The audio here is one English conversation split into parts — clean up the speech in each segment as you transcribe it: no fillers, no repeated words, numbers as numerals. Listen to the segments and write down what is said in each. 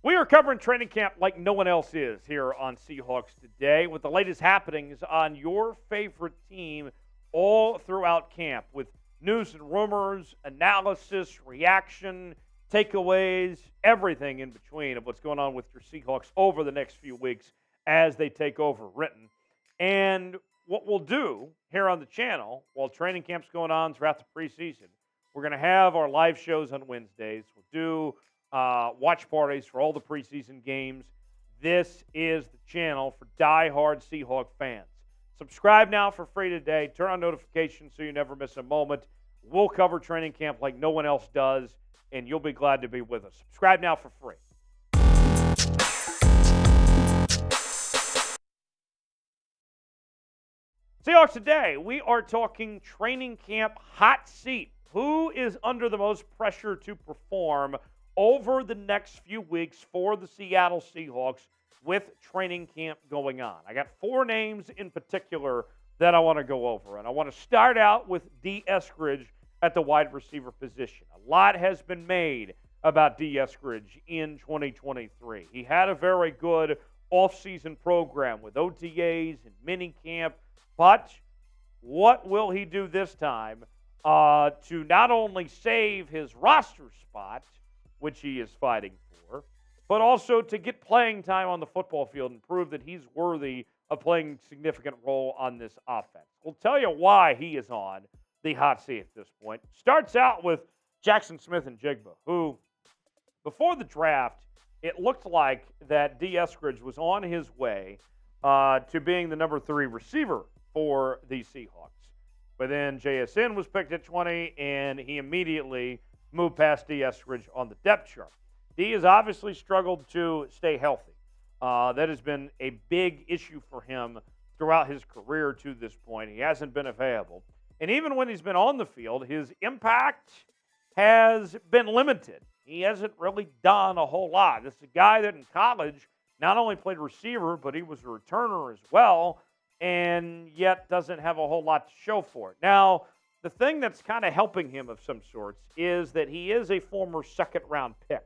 We are covering training camp like no one else is here on Seahawks Today with the latest happenings on your favorite team all throughout camp with news and rumors, analysis, reaction, takeaways, everything in between of what's going on with your Seahawks over the next few weeks as they take over Renton. And what we'll do here on the channel while training camp's going on throughout the preseason, we're going to have our live shows on Wednesdays. We'll do watch parties for all the preseason games. This is the channel for die-hard Seahawk fans. Subscribe now for free today. Turn on notifications so you never miss a moment. We'll cover training camp like no one else does, and you'll be glad to be with us. Subscribe now for free. Seahawks Today, we are talking training camp hot seat. Who is under the most pressure to perform over the next few weeks for the Seattle Seahawks with training camp going on? I got four names in particular that I want to go over, and I want to start out with Dee Eskridge at the wide receiver position. A lot has been made about Dee Eskridge in 2023. He had a very good offseason program with OTAs and minicamp, but what will he do this time to not only save his roster spot, which he is fighting for, but also to get playing time on the football field and prove that he's worthy of playing a significant role on this offense? We'll tell you why he is on the hot seat at this point. Starts out with Jaxon Smith-Njigba, who, before the draft, it looked like that Dee Eskridge was on his way to being the number 3 receiver for the Seahawks. But then JSN was picked at 20, and he immediately moved past Dee Eskridge on the depth chart. Dee has obviously struggled to stay healthy. That has been a big issue for him throughout his career to this point. He hasn't been available. And even when he's been on the field, his impact has been limited. He hasn't really done a whole lot. This is a guy that in college not only played receiver, but he was a returner as well, and yet doesn't have a whole lot to show for it. Now, the thing that's kind of helping him of some sorts is that he is a former second-round pick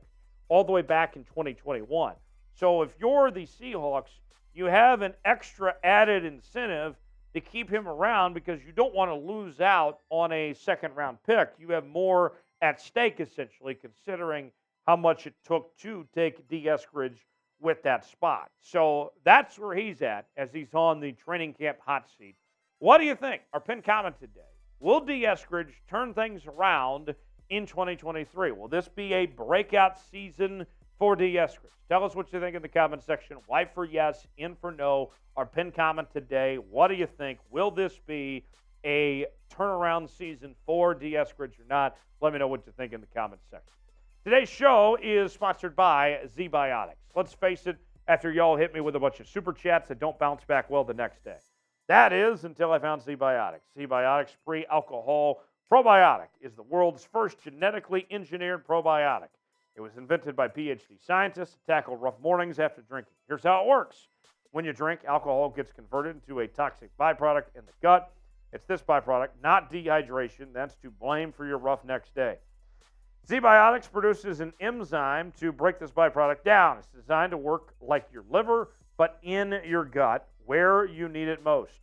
all the way back in 2021. So if you're the Seahawks, you have an extra added incentive to keep him around because you don't want to lose out on a second-round pick. You have more at stake, essentially, considering how much it took to take Dee Eskridge with that spot. So that's where he's at as he's on the training camp hot seat. What do you think? Our pinned comment today. Will Dee Eskridge turn things around in 2023? Will this be a breakout season for Dee Eskridge? Tell us what you think in the comment section. Y for yes, N for no. Our pinned comment today. What do you think? Will this be a turnaround season for Dee Eskridge or not? Let me know what you think in the comment section. Today's show is sponsored by Z-Biotics. Let's face it, after y'all hit me with a bunch of super chats that don't bounce back well the next day. That is until I found Z-Biotics. Z-Biotics pre-alcohol probiotic is the world's first genetically engineered probiotic. It was invented by PhD scientists to tackle rough mornings after drinking. Here's how it works. When you drink, alcohol gets converted into a toxic byproduct in the gut. It's this byproduct, not dehydration, that's to blame for your rough next day. Z-Biotics produces an enzyme to break this byproduct down. It's designed to work like your liver, but in your gut, where you need it most.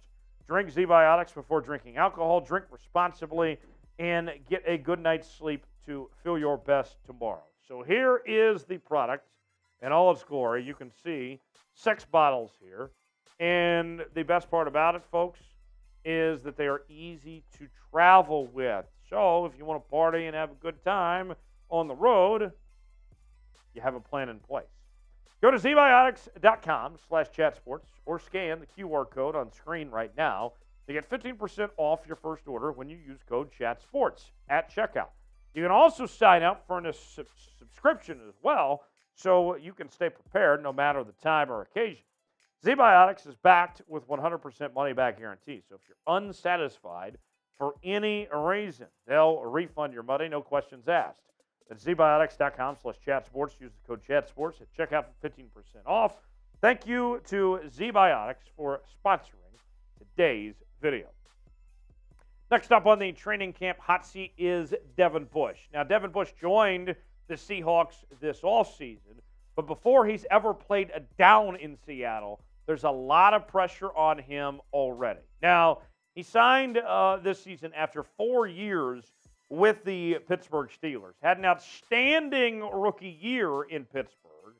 Drink Z-Biotics before drinking alcohol. Drink responsibly and get a good night's sleep to feel your best tomorrow. So here is the product in all its glory. You can see 6 bottles here. And the best part about it, folks, is that they are easy to travel with. So if you want to party and have a good time on the road, you have a plan in place. Go to zbiotics.com/chatsports or scan the QR code on screen right now to get 15% off your first order when you use code CHATSPORTS at checkout. You can also sign up for a subscription as well so you can stay prepared no matter the time or occasion. Z-Biotics is backed with 100% money-back guarantee. So if you're unsatisfied for any reason, they'll refund your money, no questions asked. That's zbiotics.com/chatsports. Use the code CHATSPORTS at checkout for 15% off. Thank you to Z-Biotics for sponsoring today's video. Next up on the training camp hot seat is Devin Bush. Now, Devin Bush joined the Seahawks this offseason But before he's ever played a down in Seattle, there's a lot of pressure on him already. Now, he signed this season after 4 years with the Pittsburgh Steelers. Had an outstanding rookie year in Pittsburgh,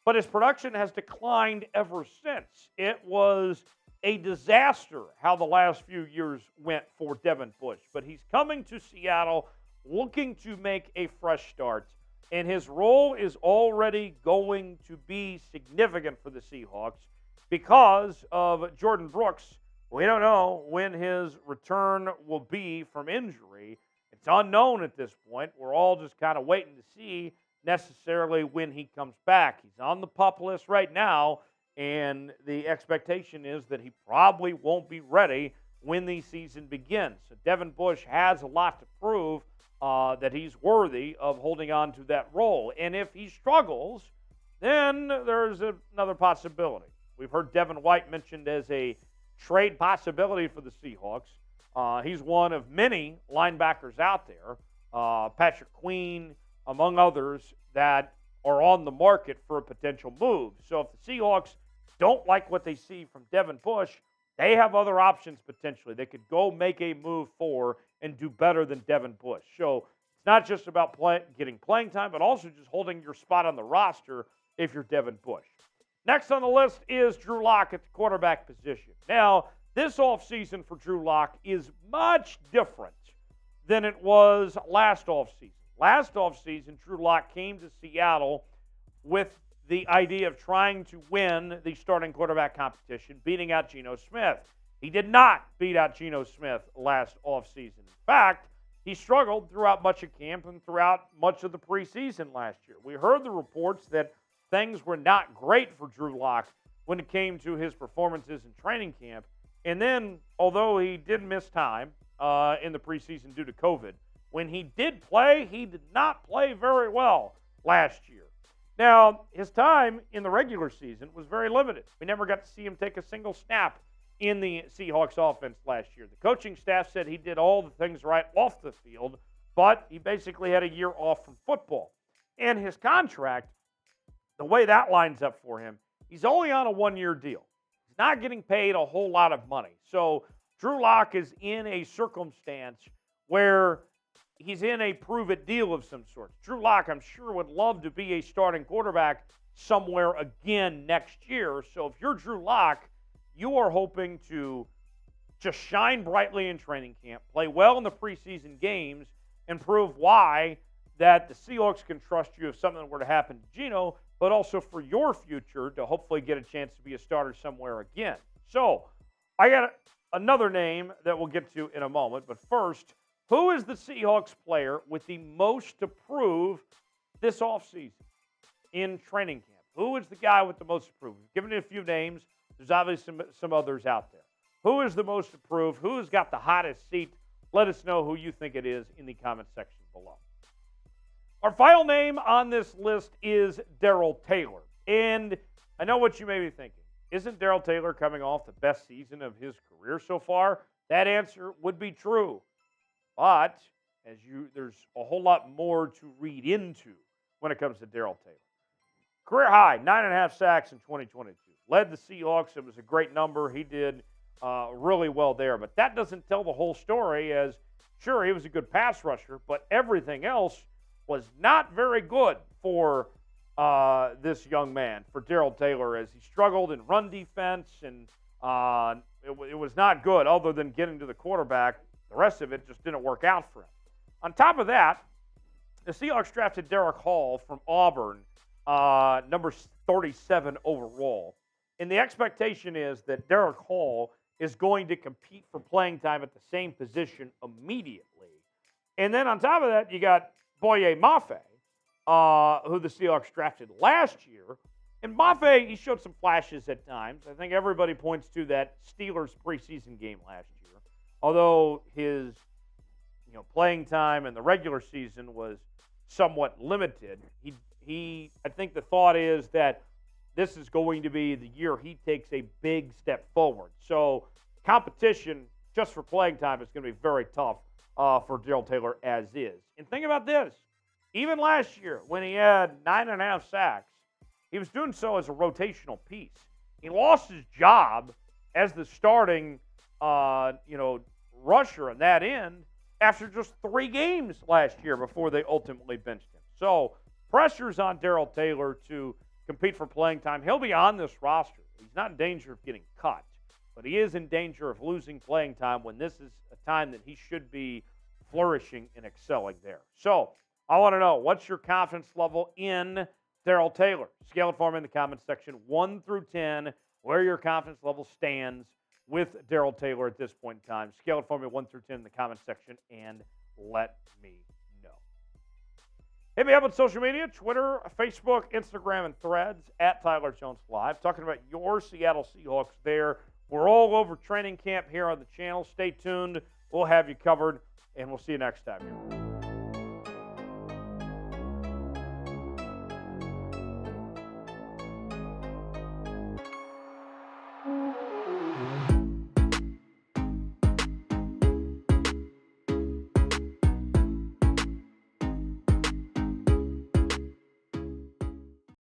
but his production has declined ever since. It was a disaster how the last few years went for Devin Bush. But he's coming to Seattle looking to make a fresh start, and his role is already going to be significant for the Seahawks because of Jordan Brooks. We don't know when his return will be from injury. It's unknown at this point. We're all just kind of waiting to see necessarily when he comes back. He's on the PUP list right now, and the expectation is that he probably won't be ready when the season begins. So Devin Bush has a lot to prove that he's worthy of holding on to that role. And if he struggles, then there's another possibility. We've heard Devin White mentioned as a trade possibility for the Seahawks. He's one of many linebackers out there, Patrick Queen, among others, that are on the market for a potential move. So if the Seahawks don't like what they see from Devin Bush, they have other options potentially. They could go make a move for and do better than Devin Bush. So it's not just about getting playing time, but also just holding your spot on the roster if you're Devin Bush. Next on the list is Drew Lock at the quarterback position. Now, this offseason for Drew Lock is much different than it was last offseason. Last offseason, Drew Lock came to Seattle with the idea of trying to win the starting quarterback competition, beating out Geno Smith. He did not beat out Geno Smith last offseason. In fact, he struggled throughout much of camp and throughout much of the preseason last year. We heard the reports that things were not great for Drew Lock when it came to his performances in training camp. And then, although he did miss time in the preseason due to COVID, when he did play, he did not play very well last year. Now, his time in the regular season was very limited. We never got to see him take a single snap in the Seahawks offense last year. The coaching staff said he did all the things right off the field, but he basically had a year off from football. And his contract, the way that lines up for him, he's only on a one-year deal. He's not getting paid a whole lot of money. So Drew Lock is in a circumstance where he's in a prove-it deal of some sort. Drew Lock, I'm sure, would love to be a starting quarterback somewhere again next year. So if you're Drew Lock, you are hoping to just shine brightly in training camp, play well in the preseason games, and prove why that the Seahawks can trust you if something were to happen to Geno, but also for your future to hopefully get a chance to be a starter somewhere again. So I got another name that we'll get to in a moment, but first, who is the Seahawks player with the most to prove this offseason in training camp? Who is the guy with the most to prove? We've given you a few names. There's obviously some others out there. Who is the most to prove? Who has got the hottest seat? Let us know who you think it is in the comment section below. Our final name on this list is Daryl Taylor. And I know what you may be thinking. Isn't Daryl Taylor coming off the best season of his career so far? That answer would be true. But there's a whole lot more to read into when it comes to Daryl Taylor. Career high, 9.5 sacks in 2022. Led the Seahawks. It was a great number. He did really well there. But that doesn't tell the whole story, as sure, he was a good pass rusher, but everything else was not very good for this young man, for Daryl Taylor, as he struggled in run defense, and it was not good other than getting to the quarterback. The rest of it just didn't work out for him. On top of that, the Seahawks drafted Derek Hall from Auburn, number 37 overall. And the expectation is that Derek Hall is going to compete for playing time at the same position immediately. And then on top of that, you got Boye Mafe, who the Seahawks drafted last year. And Mafe, he showed some flashes at times. I think everybody points to that Steelers preseason game last year. Although his playing time in the regular season was somewhat limited, I think the thought is that this is going to be the year he takes a big step forward. So competition just for playing time is going to be very tough for Daryl Taylor as is. And think about this. Even last year, when he had 9.5 sacks, he was doing so as a rotational piece. He lost his job as the starting, rusher on that end after just 3 games last year before they ultimately benched him. So pressure's on Daryl Taylor to compete for playing time. He'll be on this roster. He's not in danger of getting cut, but he is in danger of losing playing time when this is a time that he should be flourishing and excelling there. So I want to know, what's your confidence level in Daryl Taylor? Scale it for me in the comments section, 1 through 10, where your confidence level stands with Daryl Taylor at this point in time. Scale it for me 1 through 10 in the comments section and let me know. Hit me up on social media, Twitter, Facebook, Instagram, and Threads, at Tyler Jones Live, talking about your Seattle Seahawks there. We're all over training camp here on the channel. Stay tuned. We'll have you covered, and we'll see you next time here.